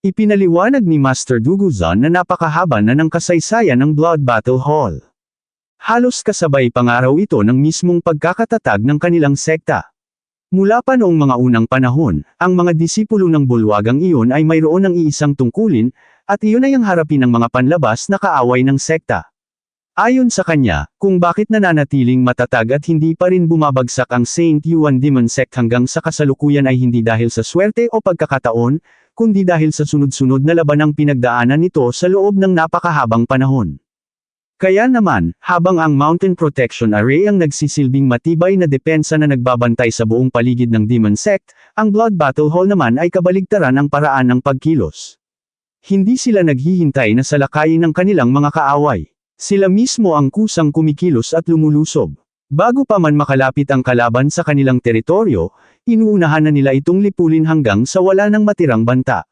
Ipinaliwanag ni Master Duguzan na napakahaba na ng kasaysayan ng Blood Battle Hall. Halos kasabay pangaraw ito ng mismong pagkakatatag ng kanilang sekta. Mula pa noong mga unang panahon, ang mga disipulo ng bulwagang iyon ay mayroon ng iisang tungkulin, at iyon ay ang harapin ng mga panlabas na kaaway ng sekta. Ayon sa kanya, kung bakit nananatiling matatag at hindi pa rin bumabagsak ang Saint Yuan Demon Sect hanggang sa kasalukuyan ay hindi dahil sa swerte o pagkakataon, kundi dahil sa sunod-sunod na labanang pinagdaanan nito sa loob ng napakahabang panahon. Kaya naman, habang ang Mountain Protection Array ang nagsisilbing matibay na depensa na nagbabantay sa buong paligid ng Demon Sect, ang Blood Battle Hall naman ay kabaligtaran ng paraan ng pagkilos. Hindi sila naghihintay na salakayin ng kanilang mga kaaway. Sila mismo ang kusang kumikilos at lumulusob. Bago pa man makalapit ang kalaban sa kanilang teritoryo, inuunahan na nila itong lipulin hanggang sa wala nang matirang banta.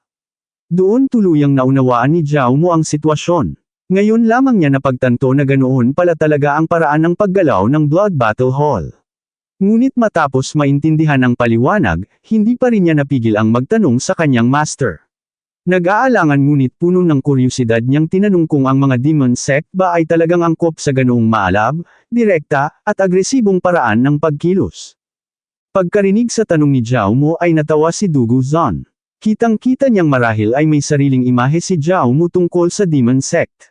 Doon tuluyang naunawaan ni Zhao Mo ang sitwasyon. Ngayon lamang niya napagtanto na ganoon pala talaga ang paraan ng paggalaw ng Blood Battle Hall. Ngunit matapos maintindihan ang paliwanag, hindi pa rin niya napigil ang magtanong sa kanyang master. Nag-aalangan ngunit puno ng kuryosidad niyang tinanong kung ang mga Demon Sect ba ay talagang angkop sa ganoong maalab, direkta, at agresibong paraan ng pagkilos. Pagkarinig sa tanong ni Zhao Mo ay natawa si Duguzan. Kitang-kita niyang marahil ay may sariling imahe si Zhao Mo tungkol sa Demon Sect.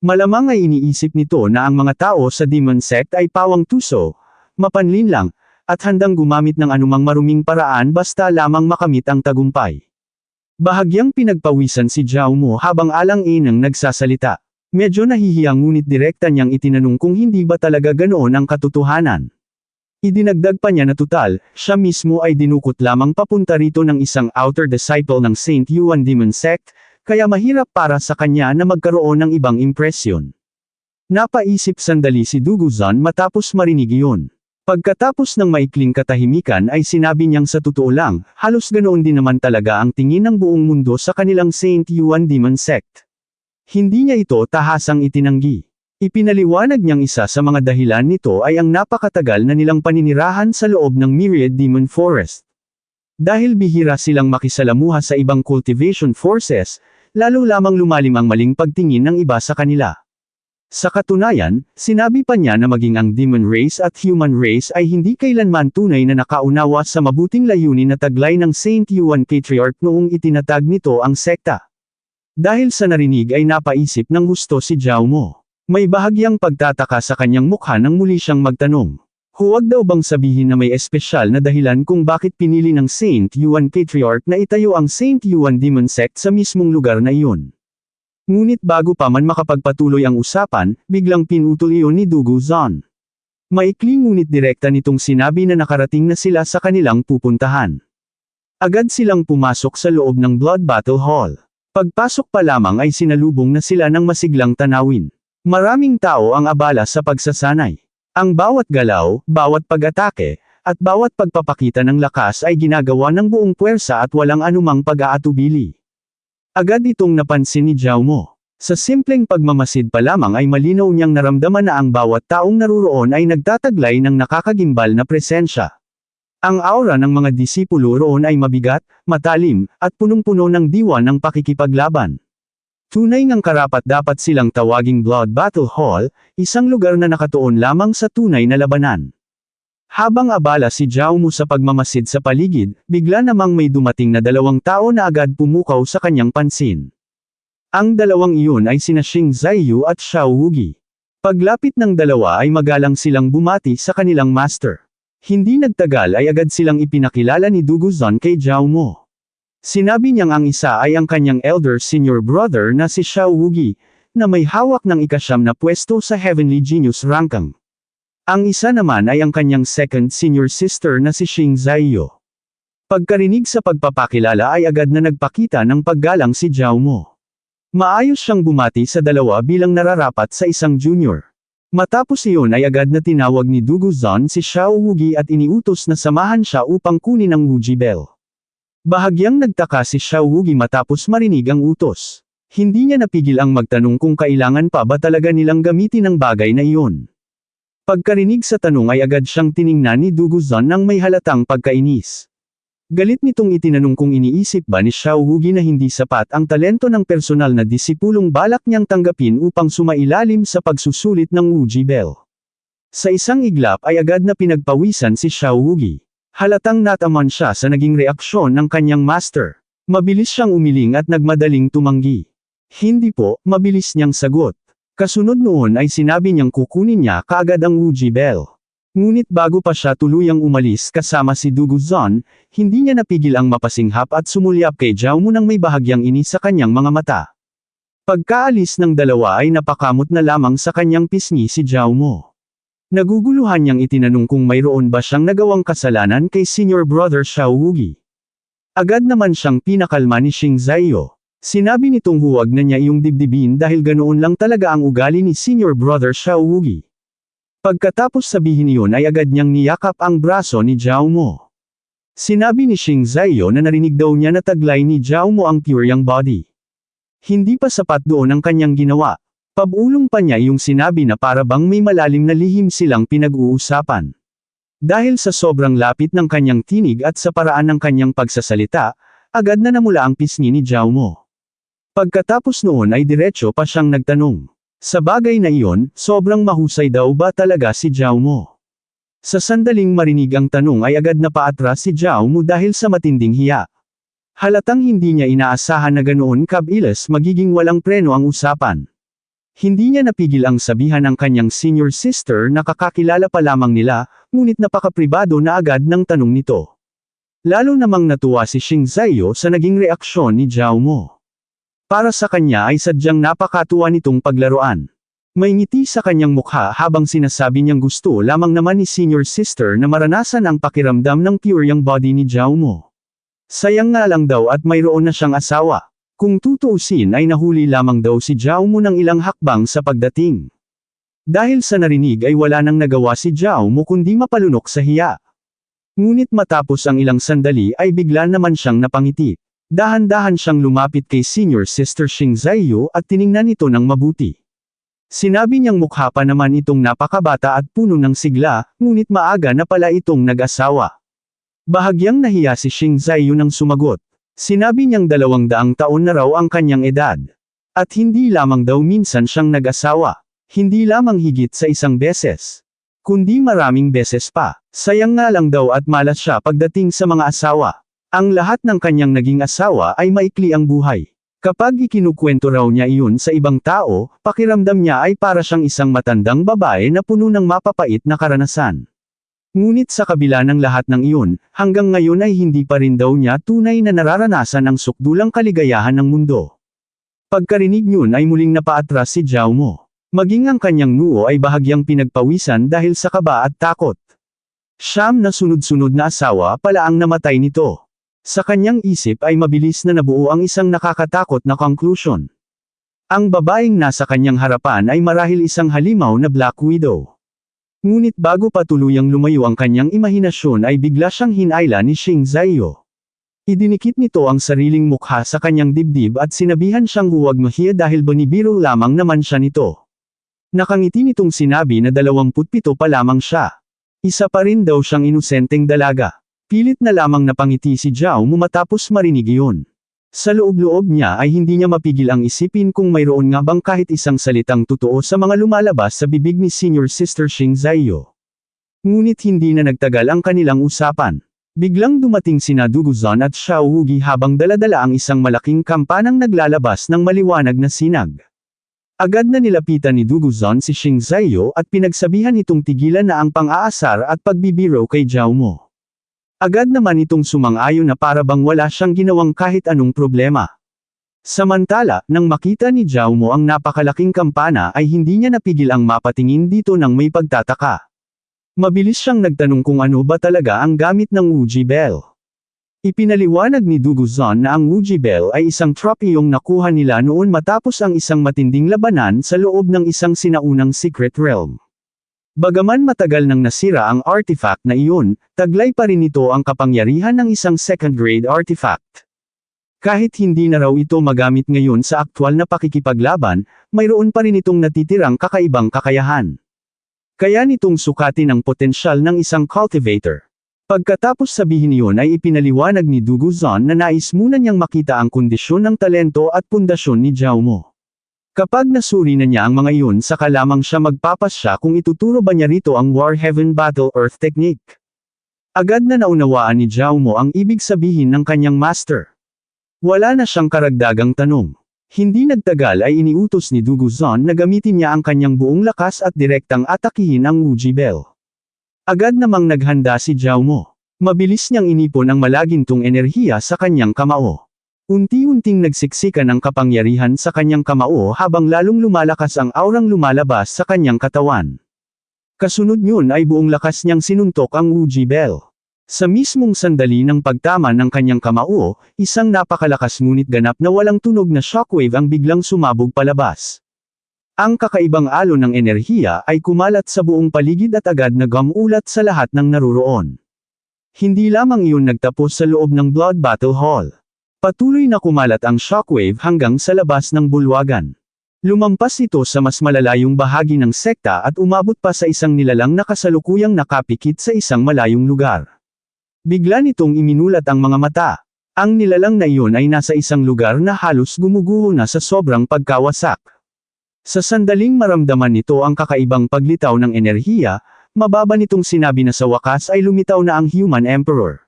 Malamang ay iniisip nito na ang mga tao sa Demon Sect ay pawang tuso, mapanlinlang, at handang gumamit ng anumang maruming paraan basta lamang makamit ang tagumpay. Bahagyang pinagpawisan si Zhao Mo habang alang-inang nagsasalita. Medyo nahihiyang ngunit direkta niyang itinanong kung hindi ba talaga ganoon ang katotohanan. Idinagdag pa niya na tutal, siya mismo ay dinukot lamang papunta rito ng isang outer disciple ng Saint Yuan Demon Sect, kaya mahirap para sa kanya na magkaroon ng ibang impresyon. Napaisip sandali si Duguzan matapos marinig iyon. Pagkatapos ng maikling katahimikan ay sinabi niyang sa totoo lang, halos ganoon din naman talaga ang tingin ng buong mundo sa kanilang Saint Yuan Demon Sect. Hindi niya ito tahasang itinanggi. Ipinaliwanag niyang isa sa mga dahilan nito ay ang napakatagal na nilang paninirahan sa loob ng Myriad Demon Forest. Dahil bihira silang makisalamuha sa ibang cultivation forces, lalo lamang lumalim ang maling pagtingin ng iba sa kanila. Sa katunayan, sinabi pa niya na maging ang demon race at human race ay hindi kailanman tunay na nakaunawa sa mabuting layunin na taglay ng Saint Yuan Patriarch noong itinatag nito ang sekta. Dahil sa narinig ay napaisip ng husto si Zhao Mo. May bahagyang pagtataka sa kanyang mukha nang muli siyang magtanong. Huwag daw bang sabihin na may espesyal na dahilan kung bakit pinili ng Saint Yuan Patriarch na itayo ang Saint Yuan Demon Sect sa mismong lugar na iyon? Ngunit bago pa man makapagpatuloy ang usapan, biglang pinutol iyon ni Duguzan. Maikli ngunit direkta nitong sinabi na nakarating na sila sa kanilang pupuntahan. Agad silang pumasok sa loob ng Blood Battle Hall. Pagpasok pa lamang ay sinalubong na sila ng masiglang tanawin. Maraming tao ang abala sa pagsasanay. Ang bawat galaw, bawat pag-atake, at bawat pagpapakita ng lakas ay ginagawa ng buong puwersa at walang anumang pag-aatubili. Agad itong napansin ni Zhao Mo. Sa simpleng pagmamasid pa lamang ay malinaw niyang naramdaman na ang bawat taong naruroon ay nagtataglay ng nakakagimbal na presensya. Ang aura ng mga disipulo roon ay mabigat, matalim, at punong-puno ng diwa ng pakikipaglaban. Tunay ngang karapat-dapat silang tawaging Blood Battle Hall, isang lugar na nakatuon lamang sa tunay na labanan. Habang abala si Zhao Mo sa pagmamasid sa paligid, bigla namang may dumating na dalawang tao na agad pumukaw sa kanyang pansin. Ang dalawang iyon ay sina Xing Zaiyu at Xiao Wugi. Paglapit ng dalawa ay magalang silang bumati sa kanilang master. Hindi nagtagal ay agad silang ipinakilala ni Duguzan kay Zhao Mo. Sinabi niyang ang isa ay ang kanyang elder senior brother na si Xiao Wugi, na may hawak ng ika-9 na pwesto sa Heavenly Genius Ranking. Ang isa naman ay ang kanyang second senior sister na si Xing Zaiyu. Pagkarinig sa pagpapakilala ay agad na nagpakita ng paggalang si Zhao Mo. Maayos siyang bumati sa dalawa bilang nararapat sa isang junior. Matapos iyon ay agad na tinawag ni Duguzan si Xiao Wugi at iniutos na samahan siya upang kunin ang Wuji Bell. Bahagyang nagtaka si Xiao Wugi matapos marinig ang utos. Hindi niya napigil ang magtanong kung kailangan pa ba talaga nilang gamitin ang bagay na iyon. Pagkarinig sa tanong ay agad siyang tiningnan ni Duguzan nang may halatang pagkainis. Galit nitong itinanong kung iniisip ba ni Xiao Wugi na hindi sapat ang talento ng personal na disipulong balak niyang tanggapin upang sumailalim sa pagsusulit ng Wuji Bell. Sa isang iglap ay agad na pinagpawisan si Xiao Wugi. Halatang nataman siya sa naging reaksyon ng kanyang master. Mabilis siyang umiling at nagmadaling tumanggi. Hindi po, mabilis niyang sagot. Kasunod noon ay sinabi niyang kukunin niya kaagad ang Wuji Bell. Ngunit bago pa siya tuluyang umalis kasama si Duguzon, hindi niya napigil ang mapasinghap at sumulyap kay Zhao Mu nang may bahagyang inis sa kanyang mga mata. Pagkaalis ng dalawa ay napakamot na lamang sa kanyang pisngi si Zhao Mu. Naguguluhan niyang itinanong kung mayroon ba siyang nagawang kasalanan kay senior brother Xiao Wugi. Agad naman siyang pinakalma ni Xing Zaiyo. Sinabi nitong huwag na niya iyong dibdibin dahil ganoon lang talaga ang ugali ni senior brother Xiao Wugi. Pagkatapos sabihin iyon ay agad niyang niyakap ang braso ni Zhao Mu. Sinabi ni Xing Zaiyo na narinig daw niya na taglay ni Zhao Mu ang pure yang body. Hindi pa sapat doon ang kanyang ginawa. Pabulong pa niya yung sinabi na para bang may malalim na lihim silang pinag-uusapan. Dahil sa sobrang lapit ng kanyang tinig at sa paraan ng kanyang pagsasalita, agad na namula ang pisngi ni Zhao Mu. Pagkatapos noon ay diretso pa siyang nagtanong. Sa bagay na iyon, sobrang mahusay daw ba talaga si Zhao Mu? Sa sandaling marinig ang tanong ay agad na paatras si Zhao Mu dahil sa matinding hiya. Halatang hindi niya inaasahan na ganoon kabilis magiging walang preno ang usapan. Hindi niya napigil ang sabihan ng kanyang senior sister na kakakilala pa lamang nila, ngunit napakapribado na agad ng tanong nito. Lalo namang natuwa si Xing Zaiyo sa naging reaksyon ni Zhao Mu. Para sa kanya ay sadyang napakatuwa nitong paglaruan. May ngiti sa kanyang mukha habang sinasabi niyang gusto lamang naman ni senior sister na maranasan ang pakiramdam ng pure yang body ni Zhao Mu. Sayang nga lang daw at mayroon na siyang asawa. Kung tutuusin ay nahuli lamang daw si Zhao Mu ng ilang hakbang sa pagdating. Dahil sa narinig ay wala nang nagawa si Zhao Mu kundi mapalunok sa hiya. Ngunit matapos ang ilang sandali ay bigla naman siyang napangiti. Dahan-dahan siyang lumapit kay senior sister Xing Zaiyo at tiningnan ito ng mabuti. Sinabi niyang mukha pa naman itong napakabata at puno ng sigla, ngunit maaga na pala itong nag-asawa. Bahagyang nahiya si Xing Zaiyo nang sumagot. Sinabi niyang 200 taon na raw ang kanyang edad. At hindi lamang daw minsan siyang nag-asawa. Hindi lamang higit sa isang beses. Kundi maraming beses pa. Sayang nga lang daw at malas siya pagdating sa mga asawa. Ang lahat ng kanyang naging asawa ay maikli ang buhay. Kapag ikinukwento raw niya iyon sa ibang tao, pakiramdam niya ay para siyang isang matandang babae na puno ng mapapait na karanasan. Ngunit sa kabila ng lahat ng iyon, hanggang ngayon ay hindi pa rin daw niya tunay na nararanasan ang sukdulang kaligayahan ng mundo. Pagkarinig niyon ay muling napaatras si Zhao Mu. Maging ang kanyang noo ay bahagyang pinagpawisan dahil sa kaba at takot. Siyam na sunod-sunod na asawa pala ang namatay nito. Sa kanyang isip ay mabilis na nabuo ang isang nakakatakot na conclusion. Ang babaeng nasa kanyang harapan ay marahil isang halimaw na Black Widow. Ngunit bago pa tuluyang lumayo ang kanyang imahinasyon ay bigla siyang hinayla ni Xing Zaiyo. Idinikit nito ang sariling mukha sa kanyang dibdib at sinabihan siyang huwag mahiya dahil banibiro lamang naman siya nito. Nakangiti nitong sinabi na 27 pa lamang siya. Isa pa rin daw siyang inosenteng dalaga. Pilit na lamang napangiti si Zhao Mu matapos marinig iyon. Sa loob-loob niya ay hindi niya mapigil ang isipin kung mayroon nga bang kahit isang salitang totoo sa mga lumalabas sa bibig ni senior sister Xing Zaiyo. Ngunit hindi na nagtagal ang kanilang usapan. Biglang dumating sina Duguzon at Xiao Wugi habang daladala ang isang malaking kampanang naglalabas ng maliwanag na sinag. Agad na nilapitan ni Duguzon si Xing Zaiyo at pinagsabihan itong tigilan na ang pang-aasar at pagbibiro kay Zhao Mu. Agad naman itong sumang-ayon na para bang wala siyang ginawang kahit anong problema. Samantala, nang makita ni Zhao Mu ang napakalaking kampana ay hindi niya napigil ang mapatingin dito ng may pagtataka. Mabilis siyang nagtanong kung ano ba talaga ang gamit ng Wuji Bell. Ipinaliwanag ni Duguzon na ang Wuji Bell ay isang trophyong nakuha nila noon matapos ang isang matinding labanan sa loob ng isang sinaunang secret realm. Bagaman matagal nang nasira ang artifact na iyon, taglay pa rin ito ang kapangyarihan ng isang second-grade artifact. Kahit hindi na raw ito magamit ngayon sa aktwal na pakikipaglaban, mayroon pa rin itong natitirang kakaibang kakayahan. Kaya nitong sukatin ang potensyal ng isang cultivator. Pagkatapos sabihin iyon ay ipinaliwanag ni Duguzan na nais muna niyang makita ang kondisyon ng talento at pundasyon ni Zhao Mo. Kapag nasuri na niya ang mga iyon saka lamang siya magpapasya kung ituturo ba niya rito ang War Heaven Battle Earth Technique. Agad na naunawaan ni Zhao Mo ang ibig sabihin ng kanyang master. Wala na siyang karagdagang tanong. Hindi nagtagal ay iniutos ni Duguzan na gamitin niya ang kanyang buong lakas at direktang atakihin ang Wuji Bell. Agad namang naghanda si Zhao Mo. Mabilis niyang inipon ang malagintong enerhiya sa kanyang kamao. Unti-unting nagsiksikan ang kapangyarihan sa kanyang kamao habang lalong lumalakas ang aurang lumalabas sa kanyang katawan. Kasunod niyon ay buong lakas niyang sinuntok ang Wuji Bell. Sa mismong sandali ng pagtama ng kanyang kamao, isang napakalakas ngunit ganap na walang tunog na shockwave ang biglang sumabog palabas. Ang kakaibang alon ng enerhiya ay kumalat sa buong paligid at agad na gamulat sa lahat ng naruroon. Hindi lamang iyon nagtapos sa loob ng Blood Battle Hall. Patuloy na kumalat ang shockwave hanggang sa labas ng bulwagan. Lumampas ito sa mas malalayong bahagi ng sekta at umabot pa sa isang nilalang na kasalukuyang nakapikit sa isang malayong lugar. Bigla nitong iminulat ang mga mata. Ang nilalang na iyon ay nasa isang lugar na halos gumuguho na sa sobrang pagkawasak. Sa sandaling maramdaman nito ang kakaibang paglitaw ng enerhiya, mababa nitong sinabi na sa wakas ay lumitaw na ang Human Emperor.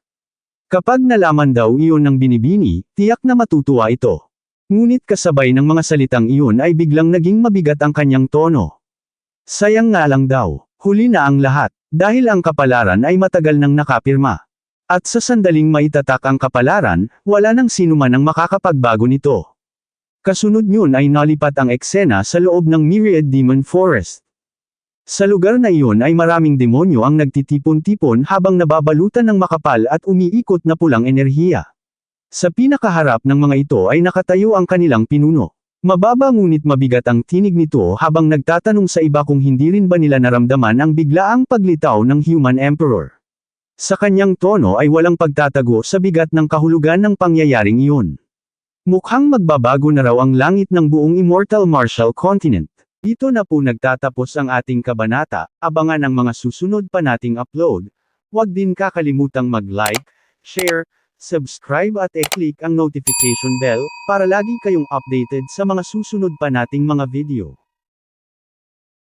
Kapag nalaman daw iyon ng binibini, tiyak na matutuwa ito. Ngunit kasabay ng mga salitang iyon ay biglang naging mabigat ang kanyang tono. Sayang nga lang daw, huli na ang lahat, dahil ang kapalaran ay matagal nang nakapirma. At sa sandaling maitatak ang kapalaran, wala nang sinuman ang makakapagbago nito. Kasunod niyon ay nalipat ang eksena sa loob ng Myriad Demon Forest. Sa lugar na iyon ay maraming demonyo ang nagtitipon-tipon habang nababalutan ng makapal at umiikot na pulang enerhiya. Sa pinakaharap ng mga ito ay nakatayo ang kanilang pinuno. Mababa ngunit mabigat ang tinig nito habang nagtatanong sa iba kung hindi rin ba nila naramdaman ang biglaang paglitaw ng Human Emperor. Sa kanyang tono ay walang pagtatago sa bigat ng kahulugan ng pangyayaring iyon. Mukhang magbabago na raw ang langit ng buong Immortal Martial Continent. Dito na po nagtatapos ang ating kabanata, abangan ang mga susunod pa nating upload. Huwag din kakalimutang mag-like, share, subscribe at i-click ang notification bell, para lagi kayong updated sa mga susunod pa nating mga video.